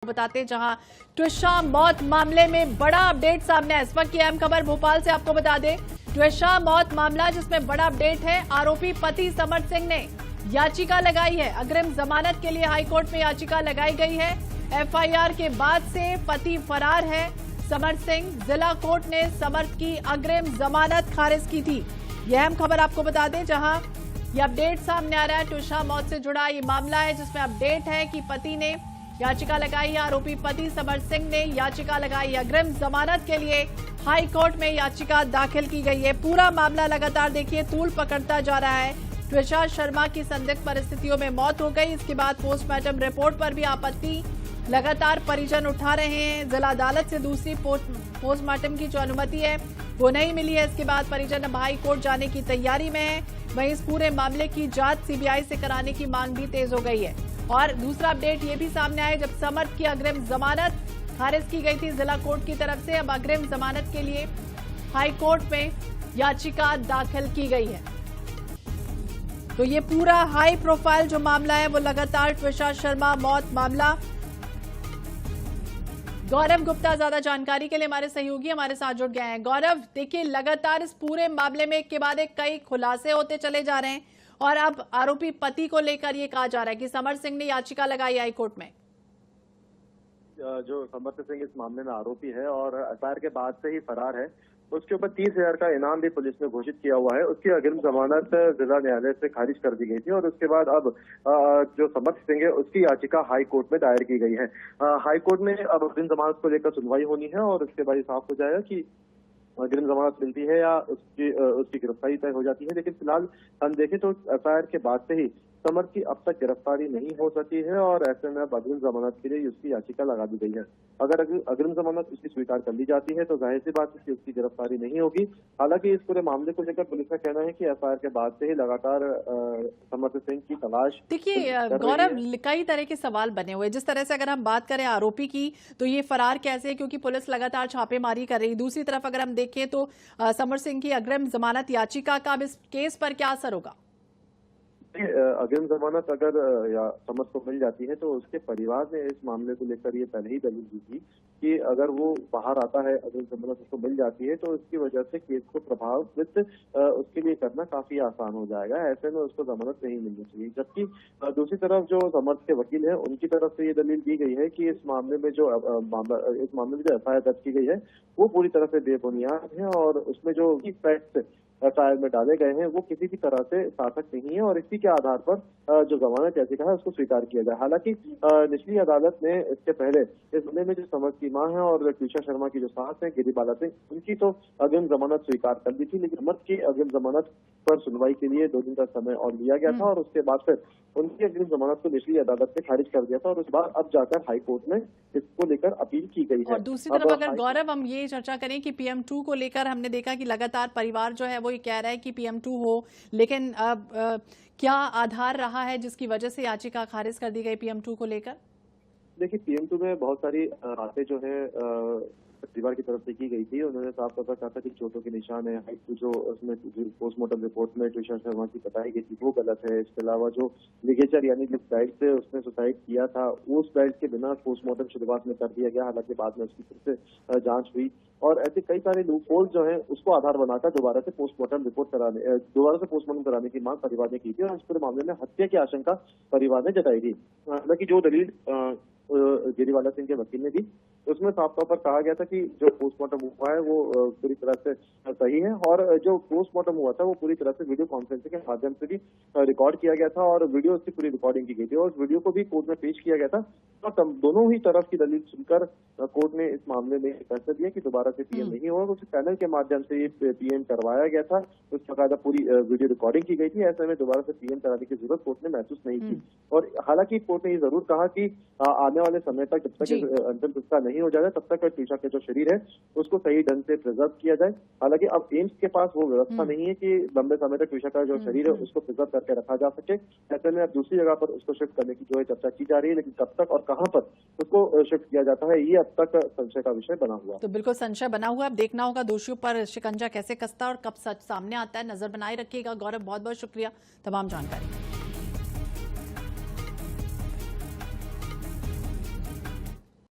बताते हैं जहां ट्विशा मौत मामले में बड़ा अपडेट सामने है। इस वक्त की अहम खबर भोपाल से आपको बता दें, ट्विशा मौत मामला जिसमें बड़ा अपडेट है। आरोपी पति समर सिंह ने याचिका लगाई है। अग्रिम जमानत के लिए हाईकोर्ट में याचिका लगाई गई है। एफआईआर के बाद से पति फरार है समर सिंह। जिला कोर्ट ने समर की अग्रिम जमानत खारिज की थी। यह अहम खबर आपको बता दें जहां यह अपडेट सामने आ रहा है। ट्विशा मौत से जुड़ा ये मामला है जिसमें अपडेट है कि पति ने याचिका लगाई है। आरोपी पति समर सिंह ने याचिका लगाई। अग्रिम जमानत के लिए हाई कोर्ट में याचिका दाखिल की गई है। पूरा मामला लगातार देखिए तूल पकड़ता जा रहा है। ट्विशा शर्मा की संदिग्ध परिस्थितियों में मौत हो गई। इसके बाद पोस्टमार्टम रिपोर्ट पर भी आपत्ति लगातार परिजन उठा रहे हैं। जिला अदालत से दूसरी पोस्टमार्टम की जो अनुमति है वो नहीं मिली है। इसके बाद परिजन अब हाई कोर्ट जाने की तैयारी में है। वहीं इस पूरे मामले की जांच सीबीआई से कराने की मांग भी तेज हो गई है। और दूसरा अपडेट ये भी सामने आया जब समर की अग्रिम जमानत खारिज की गई थी जिला कोर्ट की तरफ से। अब अग्रिम जमानत के लिए हाई कोर्ट में याचिका दाखिल की गई है। तो ये पूरा हाई प्रोफाइल जो मामला है वो लगातार ट्विशा शर्मा मौत मामला। गौरव गुप्ता ज्यादा जानकारी के लिए हमारे सहयोगी हमारे साथ जुड़ गए हैं। गौरव, देखिए लगातार इस पूरे मामले में एक के बाद एक कई खुलासे होते चले जा रहे हैं और अब आरोपी पति को लेकर ये कहा जा रहा है कि समर सिंह ने याचिका लगाई हाईकोर्ट में। जो समर सिंह इस मामले में आरोपी है और एफआईआर के बाद से ही फरार है, उसके ऊपर 30,000 का इनाम भी पुलिस ने घोषित किया हुआ है। उसकी अग्रिम जमानत जिला न्यायालय से खारिज कर दी गई थी और उसके बाद अब जो समर सिंह है उसकी याचिका हाई कोर्ट में दायर की गई है। हाई कोर्ट में अब अग्रिम जमानत को लेकर सुनवाई होनी है और उसके बाद ये साफ हो जाएगा कि अग्रिम जमानत मिलती है या उसकी गिरफ्तारी तय हो जाती है। लेकिन फिलहाल हम देखें तो एफआईआर के बाद से ही समर की अब तक गिरफ्तारी नहीं हो सकी है और ऐसे में अब अग्रिम जमानत के लिए उसकी याचिका लगा दी गई है। अगर अग्रिम जमानत उसकी स्वीकार कर ली जाती है तो जाहिर सी बात है कि उसकी गिरफ्तारी नहीं होगी। हालांकि इस पूरे मामले को लेकर पुलिस का कहना है कि एफआईआर के बाद से ही लगातार समर सिंह की तलाश। देखिए गौरव, कई तरह के सवाल बने हुए। जिस तरह से अगर हम बात करें आरोपी की तो ये फरार कैसे है, क्योंकि पुलिस लगातार छापेमारी कर रही है। दूसरी तरफ अगर हम देखें तो समर सिंह की अग्रिम जमानत याचिका का अब इस केस पर क्या असर होगा? अग्रिम जमानत अगर समर को मिल जाती है तो उसके परिवार ने इस मामले को लेकर ये पहले ही दलील दी थी कि अगर वो बाहर आता है, अग्रिम जमानत उसको मिल जाती है तो इसकी वजह से केस को प्रभावित उसके लिए करना काफी आसान हो जाएगा। ऐसे में उसको जमानत नहीं मिलनी चाहिए। जबकि दूसरी तरफ जो समर के वकील है उनकी तरफ से ये दलील दी गई है कि इस मामले में जो एफआईआर दर्ज की गई है वो पूरी तरह से बेबुनियाद है और उसमें जो फैक्ट्स एफआईआर में डाले गए हैं वो किसी भी तरह से सार्थक नहीं है और इसी के आधार पर जो जमानत याचिका है उसको स्वीकार किया जाए। हालांकि निचली अदालत ने इसके पहले इस मामले में जो समर की मां है और ट्विशा शर्मा की जो सास है गिरिबाला सिंह, उनकी तो अग्रिम जमानत स्वीकार कर दी थी। लेकिन समर की अग्रिम जमानत पर सुनवाई के लिए 2 दिन का समय और लिया गया था और उसके बाद फिर उनकी अग्रिम जमानत को निचली अदालत ने खारिज कर दिया था और उसके बाद अब जाकर हाईकोर्ट में इसको लेकर अपील की गई है। और दूसरी तरफ अगर गौरव हम ये चर्चा करें कि PM2 को लेकर हमने देखा कि लगातार परिवार जो है वो ये कह रहा है कि PM2 हो, लेकिन अब क्या आधार रहा है जिसकी वजह से याचिका खारिज कर दी गई PM2 को लेकर? देखिए PM2 में बहुत सारी बातें जो है परिवार की तरफ से की गई थी। उन्होंने साफ तौर पर कहा था कि चोटों के निशान है, जो उसमें पोस्टमार्टम रिपोर्ट में ट्विशा शर्मा की बताई गई थी वो गलत है। इसके अलावा जो लिगेचर यानी जिस बेल्ट से उसने सुसाइड किया था उस बेल्ट के बिना पोस्टमार्टम शुरुआत में कर दिया गया। हालांकि बाद में उसकी फिर से जांच हुई और ऐसे कई सारे लूपहोल जो है उसको आधार बनाकर दोबारा से पोस्टमार्टम कराने की मांग परिवार ने की थी और इस पूरे मामले में हत्या की आशंका परिवार ने जताई थी। हालांकि जो दलील गिरिबाला सिंह के वकील ने दी उसमें साफ तौर पर कहा गया था कि जो पोस्टमार्टम हुआ है वो पूरी तरह से सही है और जो पोस्टमार्टम हुआ था वो पूरी तरह से वीडियो कॉन्फ्रेंसिंग के माध्यम से भी रिकॉर्ड किया गया था और वीडियो उसकी पूरी रिकॉर्डिंग की गई थी और वीडियो को भी कोर्ट में पेश किया गया था। और दोनों ही तरफ की दलील सुनकर कोर्ट ने इस मामले में फैसला दिया कि दोबारा से PM नहीं होगा। उस पैनल के माध्यम से PM करवाया गया था, उस बाकायदा पूरी वीडियो रिकॉर्डिंग की गई थी। ऐसे में दोबारा से PM कराने की जरूरत कोर्ट ने महसूस नहीं की और हालांकि कोर्ट ने ये जरूर कहा कि आने वाले समय तक जब तक अंतिम संस्कार नहीं हो जाए तब तक ट्विशा के जो शरीर है उसको सही ढंग से प्रिजर्व किया जाए। हालांकि अब एम्स के पास वो व्यवस्था नहीं है कि लंबे समय तक ट्विशा का जो शरीर है उसको प्रिजर्व करके रखा जा सके। ऐसे में अब दूसरी जगह पर उसको शिफ्ट करने की जो है चर्चा की जा रही है, लेकिन कब तक और कहां पर उसको शिफ्ट किया जाता है ये अब तक संशय का विषय बना हुआ। तो बिल्कुल संशय बना हुआ। अब देखना होगा दोषियों पर शिकंजा कैसे कसता है और कब सच सामने आता है। नजर बनाए रखिएगा। गौरव, बहुत बहुत शुक्रिया तमाम जानकारी।